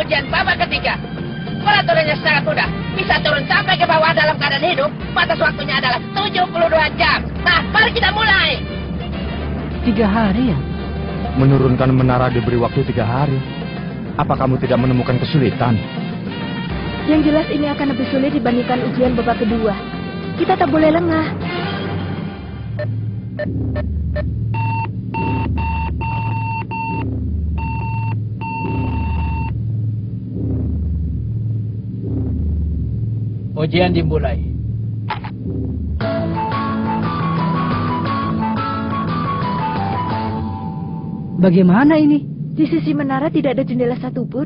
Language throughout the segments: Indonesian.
ujian babak ketiga. Peraturannya sangat mudah. Bisa turun sampai ke bawah dalam keadaan hidup. Batas waktunya adalah 72 jam. Nah, mari kita mulai. 3 hari ya? Menurunkan menara diberi waktu 3 hari. Apa kamu tidak menemukan kesulitan? Yang jelas ini akan lebih sulit dibandingkan ujian babak kedua. Kita tak boleh lengah. Ujian dimulai. Bagaimana ini? Di sisi menara tidak ada jendela satupun.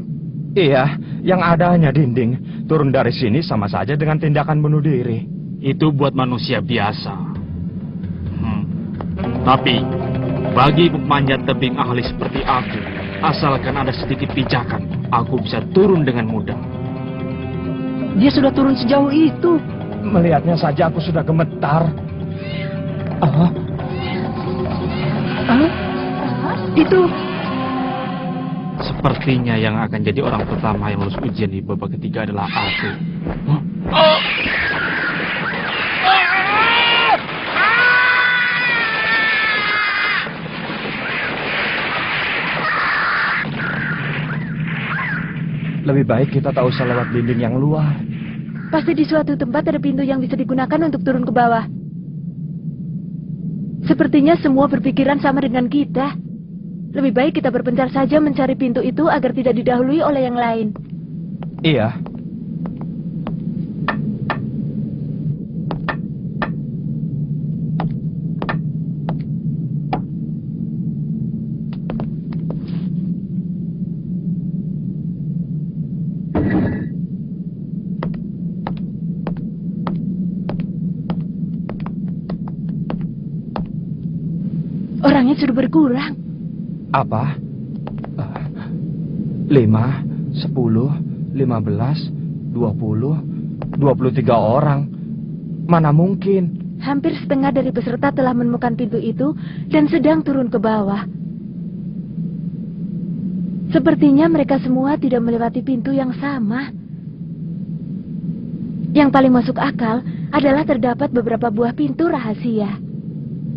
Iya, yang ada hanya dinding. Turun dari sini sama saja dengan tindakan bunuh diri. Itu buat manusia biasa. Tapi, bagi pemanjat tebing ahli seperti aku, asalkan ada sedikit pijakan, aku bisa turun dengan mudah. Dia sudah turun sejauh itu. Melihatnya saja aku sudah gemetar. Itu. Sepertinya yang akan jadi orang pertama yang lulus ujian di babak ketiga adalah aku. Lebih baik kita tak usah lewat dinding yang luar. Pasti di suatu tempat ada pintu yang bisa digunakan untuk turun ke bawah. Sepertinya semua berpikiran sama dengan kita. Lebih baik kita berpencar saja mencari pintu itu agar tidak didahului oleh yang lain. Iya. Orangnya sudah berkurang. Apa? 5, 10, 15, 20, 23 orang. Mana mungkin? Hampir setengah dari peserta telah menemukan pintu itu dan sedang turun ke bawah. Sepertinya mereka semua tidak melewati pintu yang sama. Yang paling masuk akal adalah terdapat beberapa buah pintu rahasia.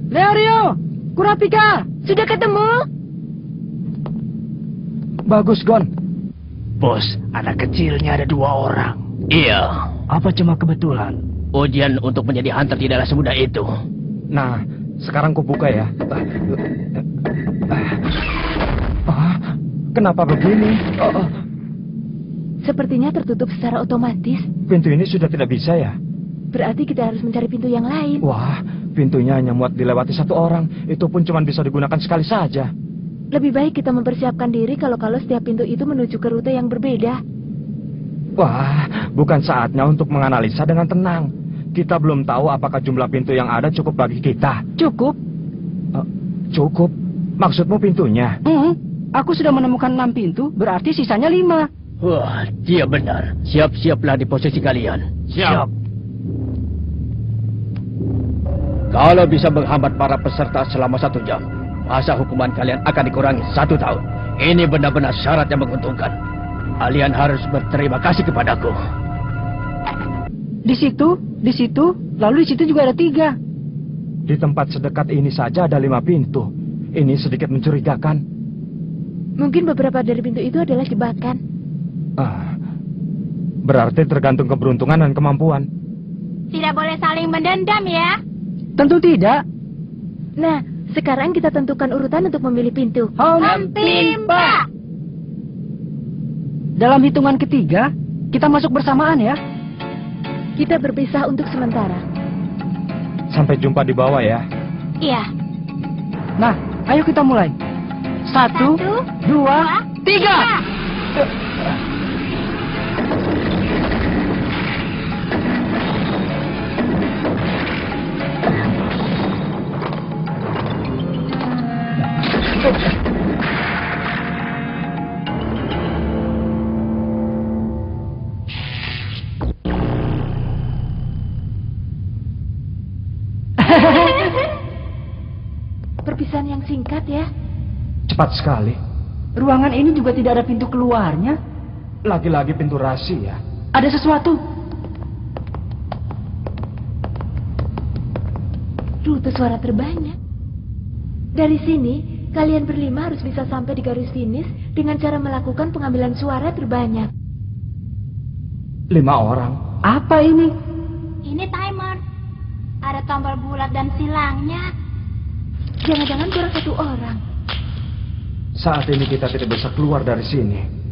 Leorio! Kurapika! Sudah ketemu? Bagus, Gon. Bos, anak kecilnya ada 2 orang. Iya. Apa cuma kebetulan? Ujian untuk menjadi hunter tidaklah semudah itu. Nah, sekarang kubuka ya. Kenapa begini? Sepertinya tertutup secara otomatis. Pintu ini sudah tidak bisa ya? Berarti kita harus mencari pintu yang lain. Wah, pintunya hanya muat dilewati 1 orang. Itu pun cuma bisa digunakan sekali saja. Lebih baik kita mempersiapkan diri kalau setiap pintu itu menuju ke rute yang berbeda. Wah, bukan saatnya untuk menganalisa dengan tenang. Kita belum tahu apakah jumlah pintu yang ada cukup bagi kita. Cukup. Cukup? Maksudmu pintunya? Aku sudah menemukan 6 pintu, berarti sisanya 5. Wah, dia benar. Siap-siaplah di posisi kalian. Siap. Kalau bisa menghambat para peserta selama 1 jam, masa hukuman kalian akan dikurangi 1 tahun. Ini benar-benar syarat yang menguntungkan. Kalian harus berterima kasih kepadaku. Di situ, lalu di situ juga ada 3. Di tempat sedekat ini saja ada 5 pintu. Ini sedikit mencurigakan. Mungkin beberapa dari pintu itu adalah jebakan. Berarti tergantung keberuntungan dan kemampuan. Tidak boleh saling mendendam ya. Tentu tidak. Nah, sekarang kita tentukan urutan untuk memilih pintu. Timpa! Dalam hitungan ketiga, kita masuk bersamaan ya. Kita berpisah untuk sementara. Sampai jumpa di bawah ya. Iya. Nah, ayo kita mulai. 1, 2, 3. Perpisahan yang singkat ya. Cepat sekali. Ruangan ini juga tidak ada pintu keluarnya. Lagi-lagi pintu rahasia. Ada sesuatu. Rute suara terbanyak. Dari sini, kalian berlima harus bisa sampai di garis finish dengan cara melakukan pengambilan suara terbanyak. 5 orang. Apa ini? Ini timer. Ada tombol bulat dan silangnya. Jangan-jangan kurang 1 orang. Saat ini kita tidak bisa keluar dari sini.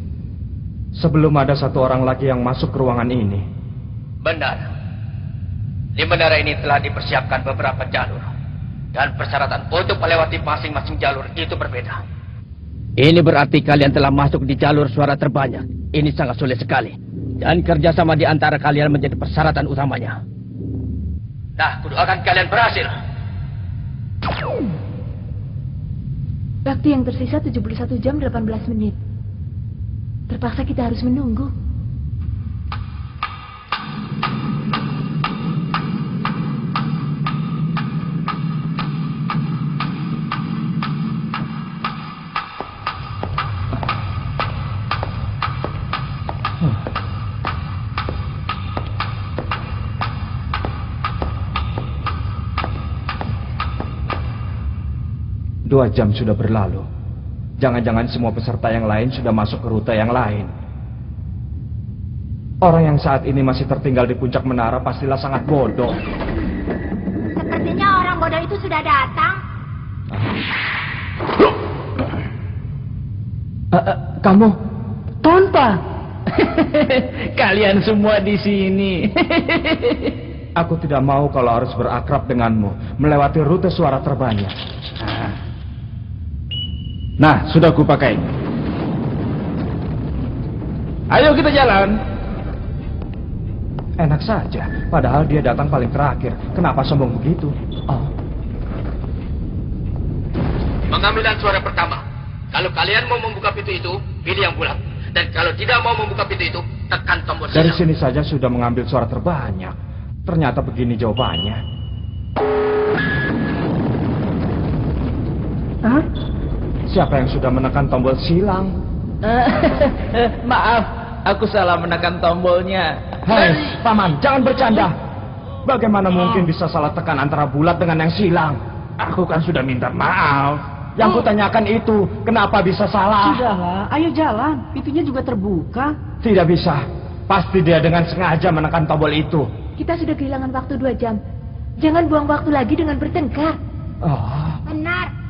Sebelum ada 1 orang lagi yang masuk ke ruangan ini. Benar. Di menara ini telah dipersiapkan beberapa jalur. Dan persyaratan untuk melewati masing-masing jalur itu berbeda. Ini berarti kalian telah masuk di jalur suara terbanyak. Ini sangat sulit sekali. Dan kerjasama di antara kalian menjadi persyaratan utamanya. Nah, kudoakan kalian berhasil. Waktu yang tersisa 71 jam 18 menit. Terpaksa kita harus menunggu. Dua jam sudah berlalu. Jangan-jangan semua peserta yang lain sudah masuk ke rute yang lain. Orang yang saat ini masih tertinggal di puncak menara pastilah sangat bodoh. Sepertinya orang bodoh itu sudah datang. Kamu? Tonpa. Kalian semua di sini. Aku tidak mau kalau harus berakrab denganmu, melewati rute suara terbanyak. Nah, sudah kupakai. Ayo kita jalan. Enak saja, padahal dia datang paling terakhir. Kenapa sombong begitu? Oh. Pengambilan suara pertama. Kalau kalian mau membuka pintu itu, pilih yang bulat. Dan kalau tidak mau membuka pintu itu, tekan tombol Dari silang. sini saja sudah mengambil suara terbanyak. Ternyata begini jawabannya. Hah? Siapa yang sudah menekan tombol silang? Maaf, aku salah menekan tombolnya. Hei, Paman, jangan bercanda. Bagaimana mungkin bisa salah tekan antara bulat dengan yang silang? Aku kan sudah minta maaf. Yang kutanyakan itu, kenapa bisa salah? Sudahlah, ayo jalan. Pintunya juga terbuka. Tidak bisa. Pasti dia dengan sengaja menekan tombol itu. Kita sudah kehilangan waktu 2 jam. Jangan buang waktu lagi dengan bertengkar. Oh, Benar.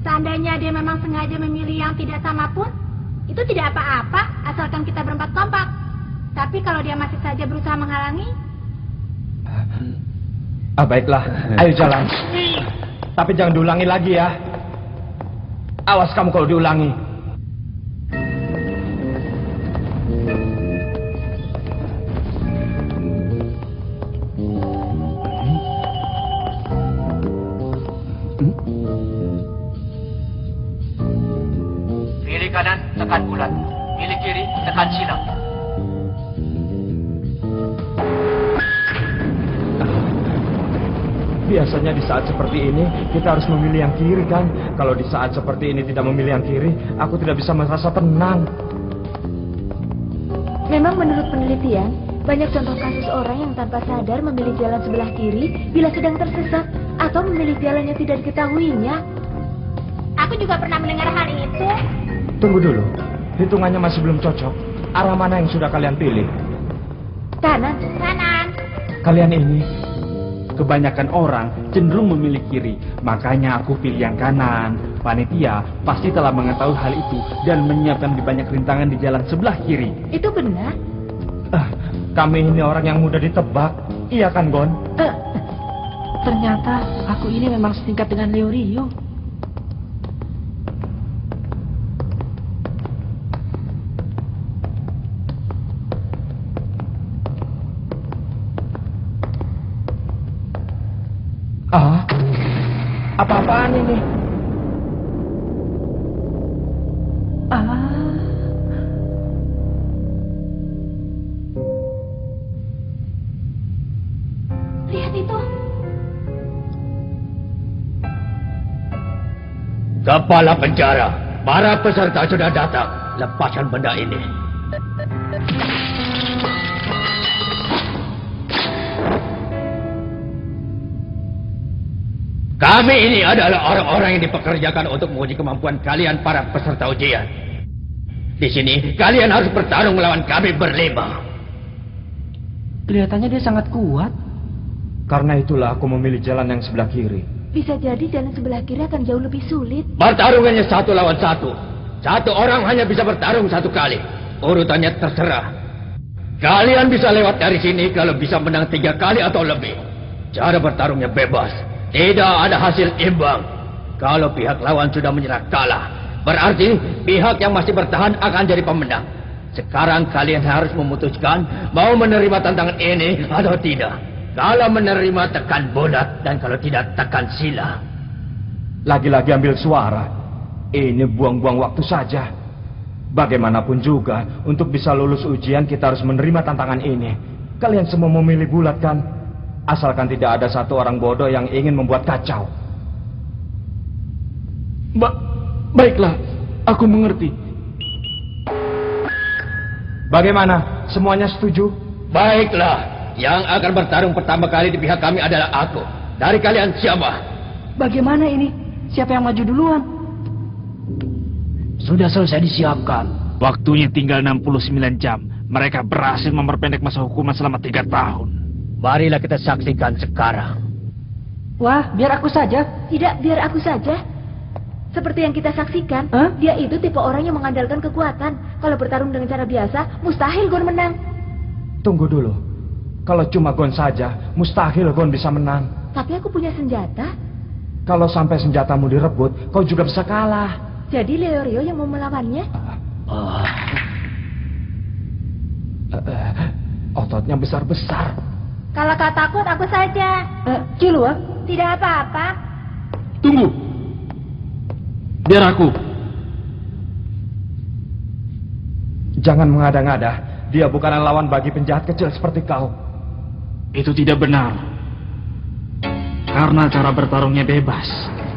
Seandainya dia memang sengaja memilih yang tidak sama pun, itu tidak apa-apa, asalkan kita berempat kompak. Tapi kalau dia masih saja berusaha menghalangi, baiklah. Ayo jalan. Tapi jangan diulangi lagi ya. Awas kamu kalau diulangi. Pilih kanan, tekan bulat. Pilih kiri, tekan silang. Biasanya di saat seperti ini, kita harus memilih yang kiri kan? Kalau di saat seperti ini tidak memilih yang kiri, aku tidak bisa merasa tenang. Memang menurut penelitian, banyak contoh kasus orang yang tanpa sadar memilih jalan sebelah kiri bila sedang tersesat atau memilih jalan yang tidak diketahuinya. aku juga pernah mendengar hal itu. Tunggu dulu, hitungannya masih belum cocok. Arah mana yang sudah kalian pilih? Kanan. Kanan. Kalian ini Kebanyakan orang cenderung memilih kiri, makanya aku pilih yang kanan. Panitia pasti telah mengetahui hal itu dan menyiapkan lebih banyak rintangan di jalan sebelah kiri. Itu benar? kami ini orang yang mudah ditebak. Iya kan, Gon? Ternyata aku ini memang setingkat dengan Leo Rio. Apa-apaan ini? Lihat itu. Kepala penjara, para peserta sudah datang. Lepaskan benda ini. Kami ini adalah orang-orang yang dipekerjakan untuk menguji kemampuan kalian para peserta ujian. Di sini, kalian harus bertarung melawan kami berlima. Kelihatannya dia sangat kuat. Karena itulah aku memilih jalan yang sebelah kiri. Bisa jadi jalan sebelah kiri akan jauh lebih sulit. Pertarungannya 1 lawan 1. 1 orang hanya bisa bertarung 1 kali. Urutannya terserah. Kalian bisa lewat dari sini kalau bisa menang 3 kali atau lebih. Cara bertarungnya bebas. Tidak ada hasil imbang. Kalau pihak lawan sudah menyerah kalah, berarti pihak yang masih bertahan akan jadi pemenang. Sekarang kalian harus memutuskan mau menerima tantangan ini atau tidak. Kalau menerima, tekan bodat, dan kalau tidak, tekan sila. Lagi-lagi ambil suara. Ini buang-buang waktu saja. Bagaimanapun juga, untuk bisa lulus ujian kita harus menerima tantangan ini. Kalian semua memilih bulat kan? Asalkan tidak ada satu orang bodoh yang ingin membuat kacau. Baiklah, aku mengerti. Bagaimana? Semuanya setuju? Baiklah, yang akan bertarung pertama kali di pihak kami adalah aku. Dari kalian siapa? Bagaimana ini? Siapa yang maju duluan? Sudah selesai disiapkan. Waktunya tinggal 69 jam. Mereka berhasil memperpendek masa hukuman selama 3 tahun. Marilah kita saksikan sekarang. Wah, biar aku saja. Tidak, biar aku saja. Seperti yang kita saksikan, Hah? dia itu tipe orang yang mengandalkan kekuatan. Kalau bertarung dengan cara biasa, mustahil Gon menang. Tunggu dulu. Kalau cuma Gon saja, mustahil Gon bisa menang. Tapi aku punya senjata. Kalau sampai senjatamu direbut, kau juga bisa kalah. Jadi Leorio yang mau melawannya? Ototnya besar-besar. Kalau kau takut, aku saja. Kilua? Tidak apa-apa. Tunggu. Biar aku. Jangan mengada-ngada. Dia bukanlah lawan bagi penjahat kecil seperti kau. Itu tidak benar. Karena cara bertarungnya bebas.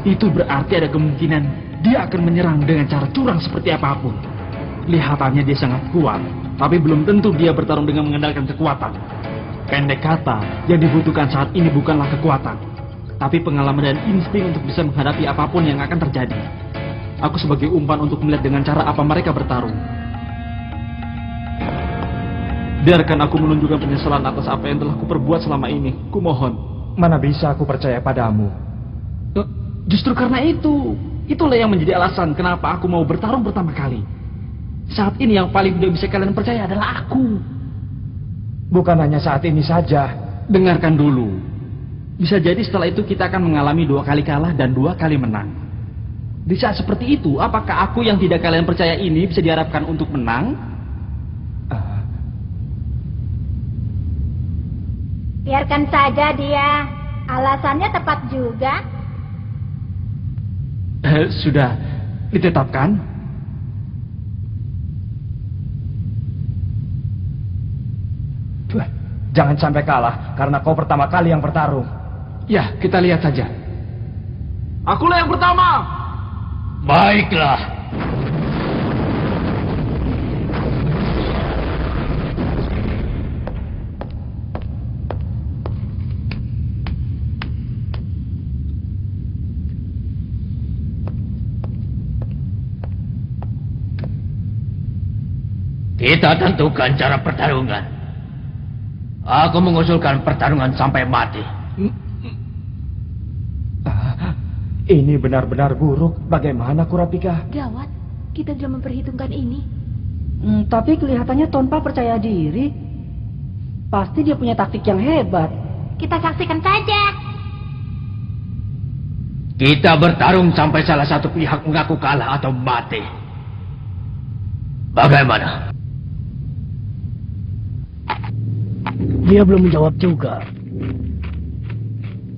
Itu berarti ada kemungkinan dia akan menyerang dengan cara curang seperti apapun. Kelihatannya dia sangat kuat, tapi belum tentu dia bertarung dengan mengandalkan kekuatan. Pendek kata, yang dibutuhkan saat ini bukanlah kekuatan, tapi pengalaman dan insting untuk bisa menghadapi apapun yang akan terjadi. Aku sebagai umpan untuk melihat dengan cara apa mereka bertarung. Biarkan aku menunjukkan penyesalan atas apa yang telah kuperbuat selama ini. Kumohon. Mana bisa aku percaya padamu? Justru karena itulah yang menjadi alasan kenapa aku mau bertarung pertama kali. Saat ini yang paling tidak bisa kalian percaya adalah aku. Bukan hanya saat ini saja. Dengarkan dulu. Bisa jadi setelah itu kita akan mengalami 2 kali kalah dan 2 kali menang. Di saat seperti itu, apakah aku yang tidak kalian percaya ini bisa diharapkan untuk menang? Biarkan saja dia. Alasannya tepat juga. Sudah ditetapkan? Jangan sampai kalah, karena kau pertama kali yang bertarung. Ya, kita lihat saja. Akulah yang pertama! Baiklah. Kita tentukan cara pertarungan. Aku mengusulkan pertarungan sampai mati. Ini benar-benar buruk. Bagaimana Kurapika? Gawat, kita sudah memperhitungkan ini. Tapi kelihatannya Tonpa percaya diri. Pasti dia punya taktik yang hebat. Kita saksikan saja. Kita bertarung sampai salah satu pihak mengaku kalah atau mati. Bagaimana? Dia belum menjawab juga.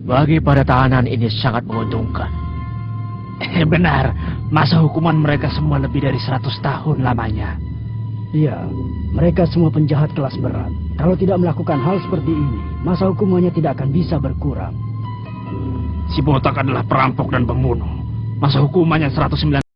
Bagi para tahanan ini sangat menguntungkan. Benar, masa hukuman mereka semua lebih dari 100 tahun lamanya. Iya, mereka semua penjahat kelas berat. Kalau tidak melakukan hal seperti ini, masa hukumannya tidak akan bisa berkurang. Si botak adalah perampok dan pembunuh. Masa hukumannya 109